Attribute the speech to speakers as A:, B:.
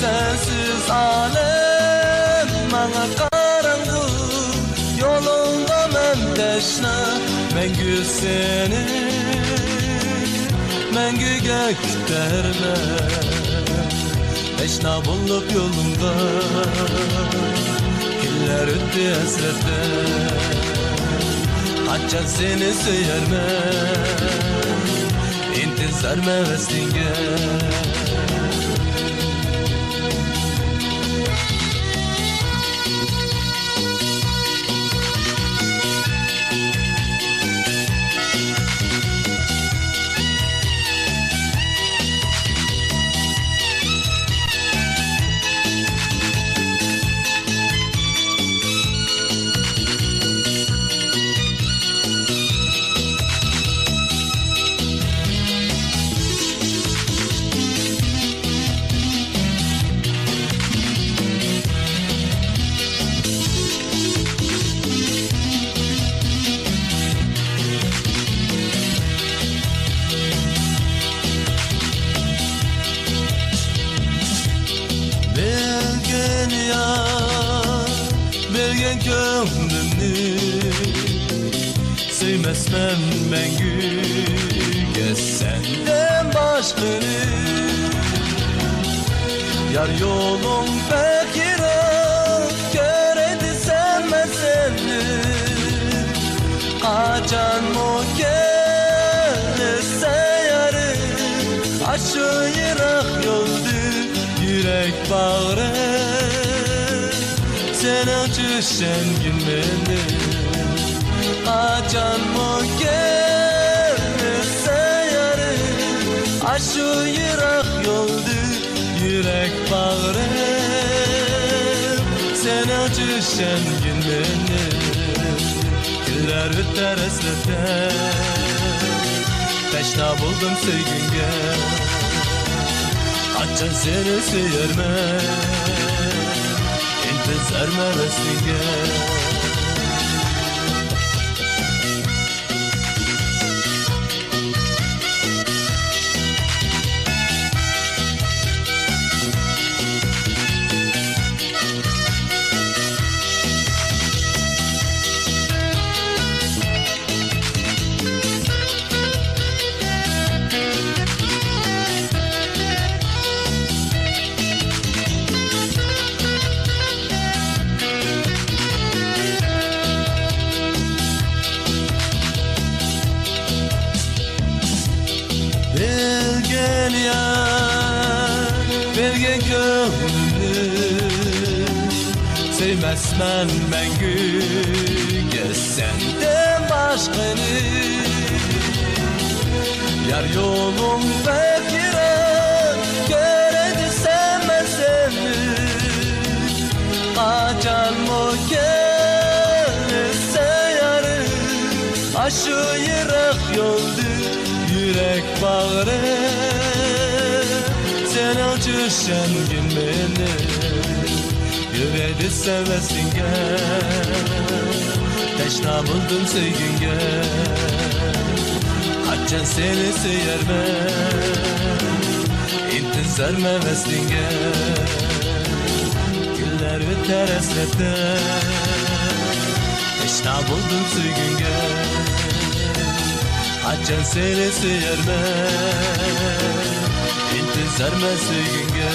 A: sensiz alem bana karanlık yolunda men teşne mengü seni mengü göklerle teşna bulup yolumda killer öttü hasrette açan seni söyermen intizar mevestinge Bilgen gönlümü sevmezmem mengüge senden başkını yar yolun bekire göredi sevmezseni kaçan mı gelirse yarı aşı yırak yoldu yürek bağrı sen acışen gülmeni kaçan mı gelirse yarı aşı yırak yoldu yürek bağrı sen acışen gülmeni güller öter hasrete teşna buldum sevgünge açan seni söyermen intizar mevestinge Bilgen yar, bilgen gönlümü sevmezmen mengüge senden başkını yar yolun bekire göredi sevmezseni kaçan mı gelirse yarı aşı yırak yoldu yürek bağrı sen acışan gülmeni yüreği sevesinge teşna buldum sevgünge kaçan seni söyermen intizar mevestinge güller öter hasrette teşna buldum sevgünge açan seni söyermen intizar mevestinge